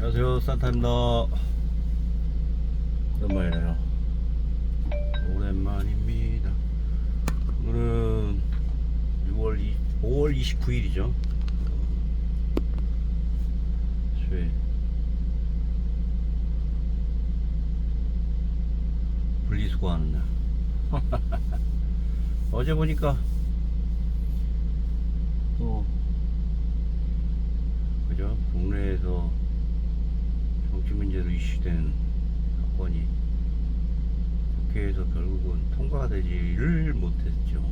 안녕하세요, 산타입니다. 오랜만이네요. 오랜만입니다. 오늘은 5월 29일이죠. 수요일. 분리수거하는 날. 어제 보니까 또 그죠? 국내에서 정치 문제로 이슈된 사건이 국회에서 결국은 통과가 되지를 못했죠.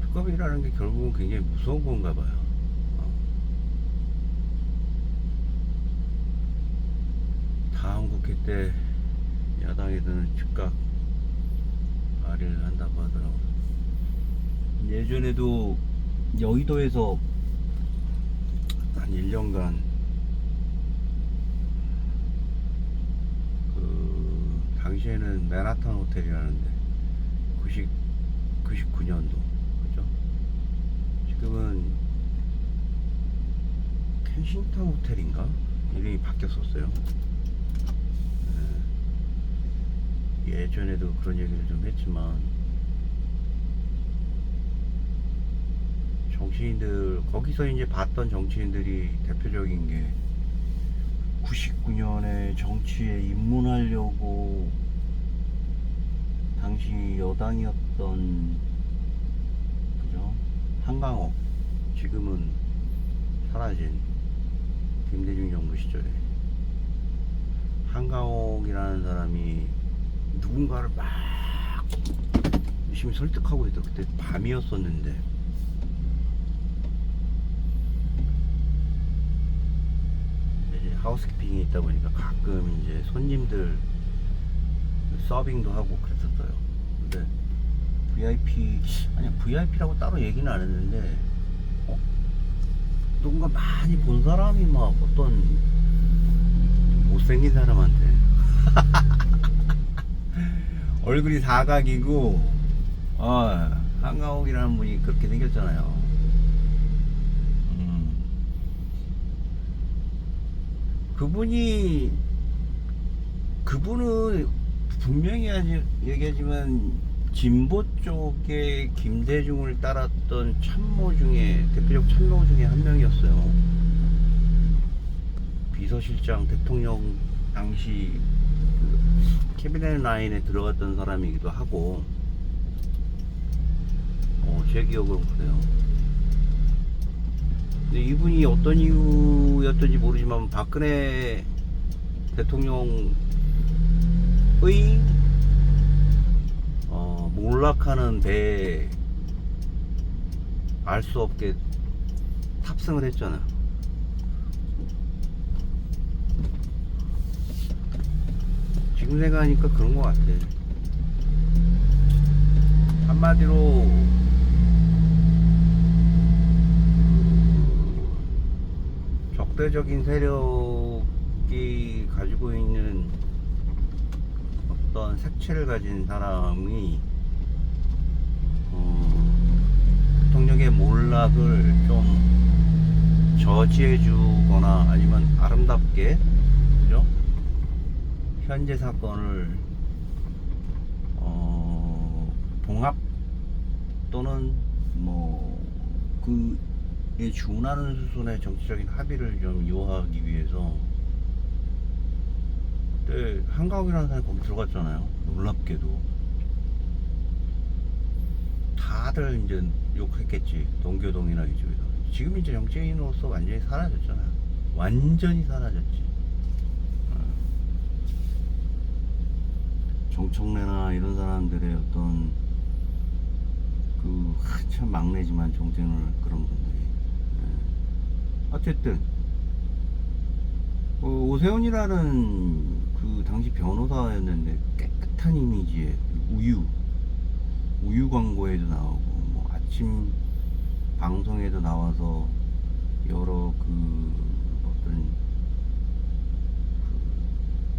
특검이라는 게 결국은 굉장히 무서운 건가 봐요. 다음 국회 때 야당에서는 즉각 발의를 한다고 하더라고요. 예전에도 여의도에서 한 1년간 당시에는 맨하탄 호텔이라는데 99년도 그죠? 지금은 켄싱턴 호텔인가? 이름이 바뀌었었어요. 예전에도 그런 얘기를 좀 했지만 정치인들 거기서 이제 봤던 정치인들이 대표적인 게 99년에 정치에 입문하려고 당시 여당이었던 그죠? 한강옥, 지금은 사라진 김대중 정부 시절에 한강옥이라는 사람이 누군가를 막 열심히 설득하고 있던 그때 밤이었었는데 이제 하우스키핑이 있다 보니까 가끔 이제 손님들 서빙도 하고 그랬었어요. 근데 VIP라고 따로 얘기는 안 했는데 누군가 많이 본 사람이 막 어떤 못생긴 사람한테 얼굴이 사각이고 한가옥이라는 분이 그렇게 생겼잖아요. 그분은 분명히 얘기하지만 진보 쪽에 김대중을 따랐던 대표적 참모 중에 한 명이었어요. 비서실장 대통령 당시 캐비넷 라인에 들어갔던 사람이기도 하고 제 기억으로는 그래요. 근데 이분이 어떤 이유였던지 모르지만 박근혜 대통령의 몰락하는 배에 알 수 없게 탑승을 했잖아. 지금 생각하니까 그런 것 같아. 한마디로 적대적인 세력이 가지고 있는 어떤 색채를 가진 사람이 대통령의 몰락을 좀 저지해주거나 아니면 아름답게 그죠? 현재 사건을 봉합 또는 그에 준하는 수준의 정치적인 합의를 좀 이루하기 위해서 그때 한가옥이라는 사람이 거기 들어갔잖아요. 놀랍게도 다들 이제 욕했겠지. 동교동이나 이쪽에서. 지금 이제 정치인으로서 완전히 사라졌잖아요. 완전히 사라졌지. 정청래나 이런 사람들의 어떤 참 막내지만 정쟁을 그런 분들이 어쨌든 오세훈이라는 그 당시 변호사였는데 깨끗한 이미지의 우유 광고에도 나오고 아침 방송에도 나와서 여러 어떤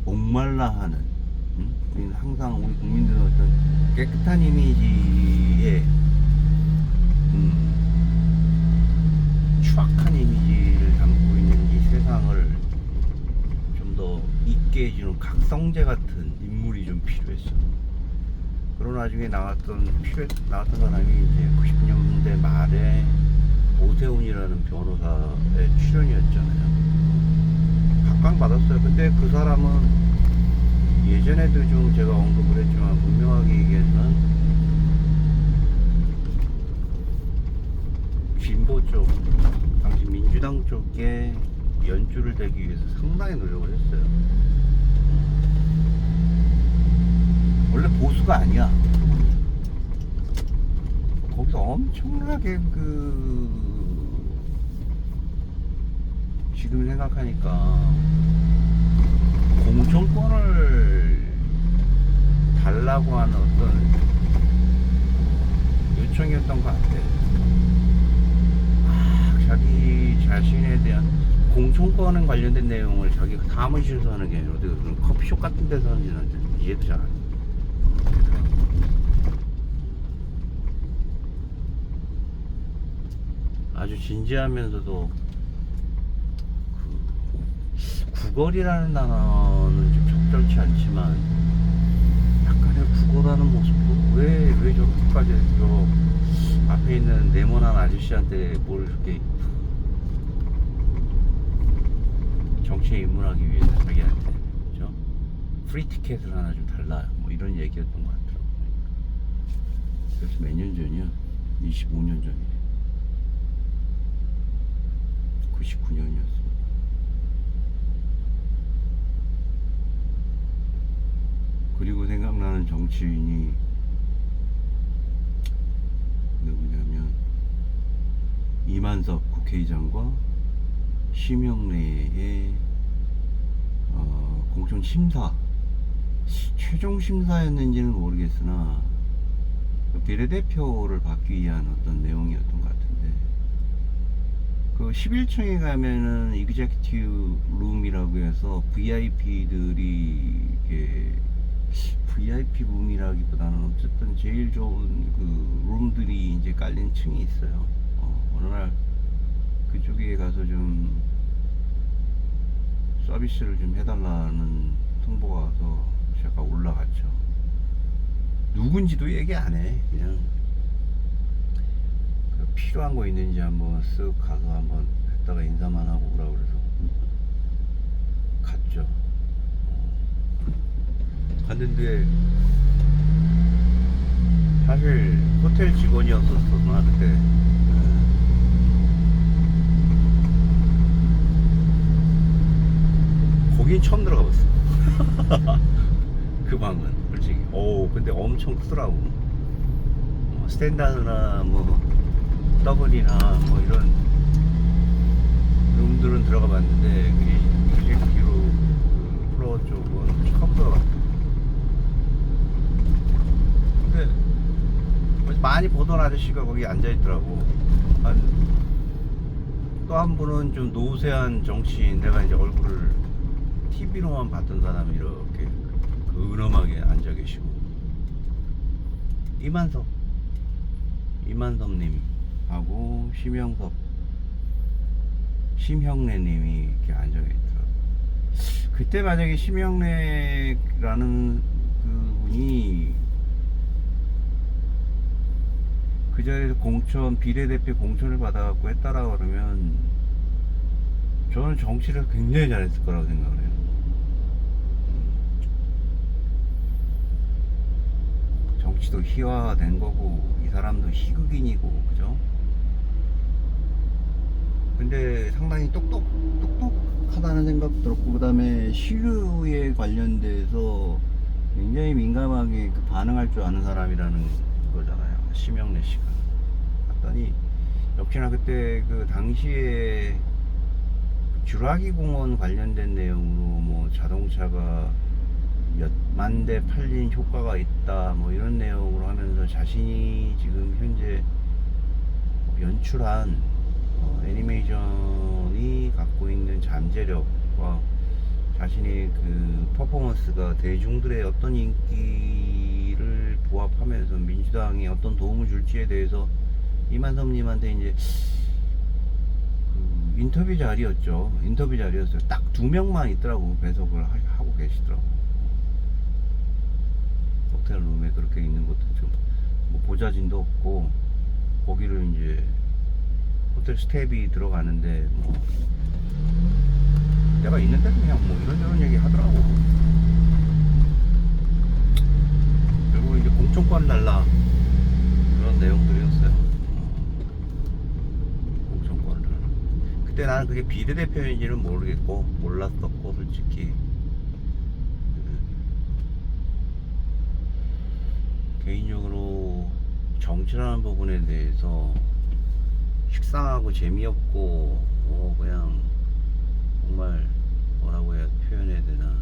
목말라하는 항상 우리 국민들의 어떤 깨끗한 이미지에 추악한 이미지 세상을 좀 더 있게 해주는 각성제 같은 인물이 좀 필요했어. 그런 와중에 나왔던 사람이 이제 90년대 말에 오세훈이라는 변호사의 출연이었잖아요. 각광받았어요. 근데 그 사람은 예전에도 좀 제가 언급을 했지만 분명하게 얘기해서는 진보 쪽, 당시 민주당 쪽에 연주를 대기 위해서 상당히 노력을 했어요. 원래 보수가 아니야. 거기서 엄청나게 지금 생각하니까 공천권을 달라고 하는 어떤 요청이었던 것 같아. 자기 자신에 대한 공천권 관련된 내용을 자기가 사무실에서 하는 게 아니라 어디 그런 커피숍 같은 데서 하는지는 이해도 잘 안 돼. 아주 진지하면서도 구걸이라는 단어는 좀 적절치 않지만 약간의 구걸하는 모습도 왜 저렇게까지 저 앞에 있는 네모난 아저씨한테 뭘 이렇게 정치에 입문하기 위해서 자기한테 그죠? 프리 티켓을 하나 좀 달라 뭐 이런 얘기였던 것 같더라고요. 그래서 몇 년 전이야? 25년 전이에요. 99년이었습니다. 그리고 생각나는 정치인이 누구냐면 이만석 국회의장과 심형래의 공천 심사, 최종 심사였는지는 모르겠으나 비례대표를 받기 위한 어떤 내용이었던 것 같은데, 그 11층에 가면은 이그제큐티브 룸이라고 해서 VIP들이 이게 VIP 룸이라기보다는 어쨌든 제일 좋은 그 룸들이 이제 깔린 층이 있어요. 어느 날 그쪽에 가서 좀 서비스를 좀 해달라는 통보가 와서 제가 올라갔죠. 누군지도 얘기 안 해. 그냥 그 필요한 거 있는지 한번 쓱 가서 한번 했다가 인사만 하고 오라 그래서 갔죠. 갔는데 사실 호텔 직원이었었어 나 그때. 거긴 처음 들어가 봤어. 그 방은 솔직히 근데 엄청 크더라고. 스탠다드나 뭐 더블이나 뭐 이런 룸들은 들어가 봤는데 그게 그 플로어 쪽은 처음 들어갔어. 근데 많이 보던 아저씨가 거기 앉아있더라고. 또 한 분은 좀 노세한 정치인, 내가 이제 얼굴을 TV로만 봤던 사람이 이렇게 근엄하게 앉아 계시고, 이만섭님하고 심형래님이 이렇게 앉아 계시더라고. 그때 만약에 심형래라는 그 분이 그 자리에서 비례대표 공천을 받아갖고 했다라고 그러면 저는 정치를 굉장히 잘했을 거라고 생각을 해요. 정치도 희화화된 거고 이 사람도 희극인이고 그죠? 근데 상당히 똑똑하다는 생각도 들었고, 그 다음에 시류에 관련돼서 굉장히 민감하게 반응할 줄 아는 사람이라는 거잖아요, 심형래 씨가. 봤더니 역시나 그때 그 당시에 주라기 공원 관련된 내용으로 뭐 자동차가 몇 만 대 팔린 효과가 있다 뭐 이런 내용으로 하면서 자신이 지금 현재 연출한 애니메이션이 갖고 있는 잠재력과 자신의 그 퍼포먼스가 대중들의 어떤 인기를 부합하면서 민주당에 어떤 도움을 줄지에 대해서 이만섭님한테 이제 그 인터뷰 자리였죠. 인터뷰 자리였어요. 딱 2명만 있더라고. 배석을 하고 계시더라고. 호텔 룸에 그렇게 있는 것도 좀 뭐 보자진도 없고, 거기를 이제 호텔 스텝이 들어가는데 뭐 내가 있는 데는 그냥 뭐 이런저런 얘기 하더라고. 그리고 이제 공천권 달라 그런 내용들이었어요. 공천권을. 그때 나는 그게 비례대표인지는 모르겠고 몰랐었고 솔직히. 개인적으로 정치라는 부분에 대해서 식상하고 재미없고 그냥 정말 뭐라고 해야 표현해야 되나,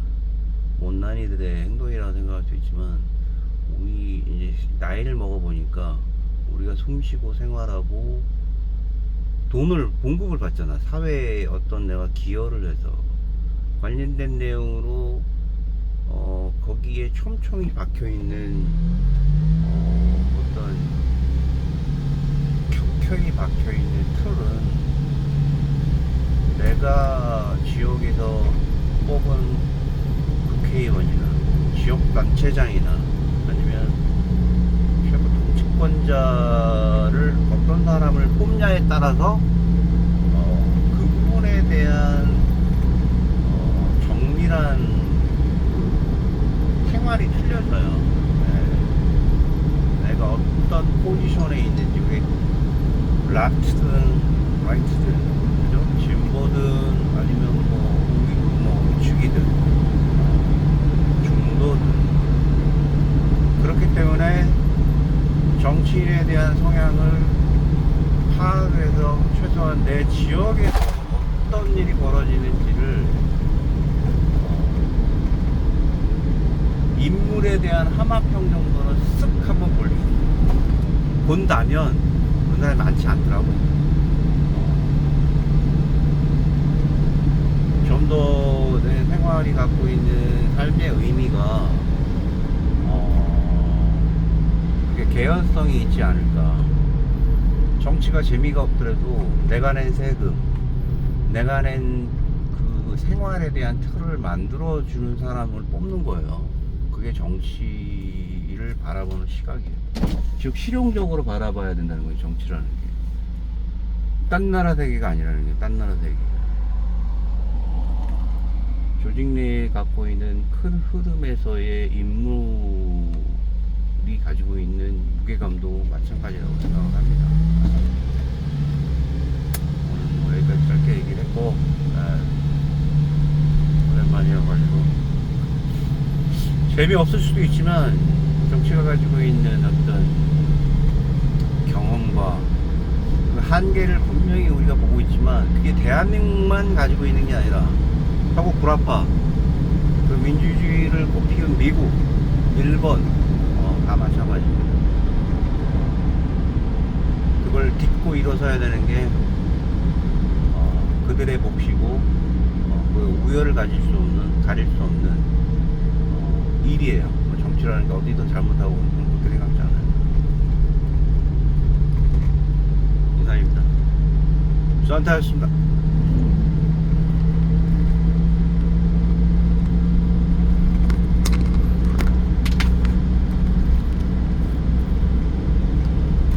못난이들의 행동이라고 생각할 수 있지만, 우리 이제 나이를 먹어보니까 우리가 숨쉬고 생활하고 돈을 봉급을 받잖아. 사회에 어떤 내가 기여를 해서 관련된 내용으로 거기에 촘촘히 박혀있는 어떤 켜켜이 박혀있는 틀은, 내가 지역에서 뽑은 국회의원이나 지역단체장이나 아니면 최고 통치권자를 어떤 사람을 뽑냐에 따라서 그 부분에 대한 정밀한 생활이 틀려져요. 네. 내가 어떤 포지션에 있는지, 그게 레프트든 라이트든, 그죠? 진보든 아니면 뭐 우측이든 중도든, 그렇기 때문에 정치인에 대한 성향을 파악해서 최소한 내 지역에서 어떤 일이 벌어지는지를, 인물에 대한 하마평 정도는 쓱 한번 본다면 그런 사람이 많지 않더라고. 좀 더 내 생활이 갖고 있는 삶의 의미가 그게 개연성이 있지 않을까. 정치가 재미가 없더라도 내가 낸 세금, 내가 낸 그 생활에 대한 틀을 만들어 주는 사람을 뽑는 거예요. 그게 정치를 바라보는 시각이에요. 즉 실용적으로 바라봐야 된다는 거예요. 정치라는 게 딴 나라 세계가 아니라는 게, 딴 나라 세계. 조직 내에 갖고 있는 큰 흐름에서의 인물이 가지고 있는 무게감도 마찬가지라고 생각을 합니다. 오늘 뭐 여기까지 짧게 얘기를 했고, 오랜만이어가지고 재미없을 수도 있지만, 정치가 가지고 있는 어떤 경험과 그 한계를 분명히 우리가 보고 있지만, 그게 대한민국만 가지고 있는 게 아니라 한국 불아파, 그 민주주의를 꽃피운 미국, 일본 다 마찬가지입니다. 그걸 딛고 일어서야 되는 게 그들의 몫이고, 그 우열을 가릴 수 없는 일이에요. 정치라는 게 어디든 잘못하고 그렇게 생각지 않아요. 이상입니다. 수한타였습니다.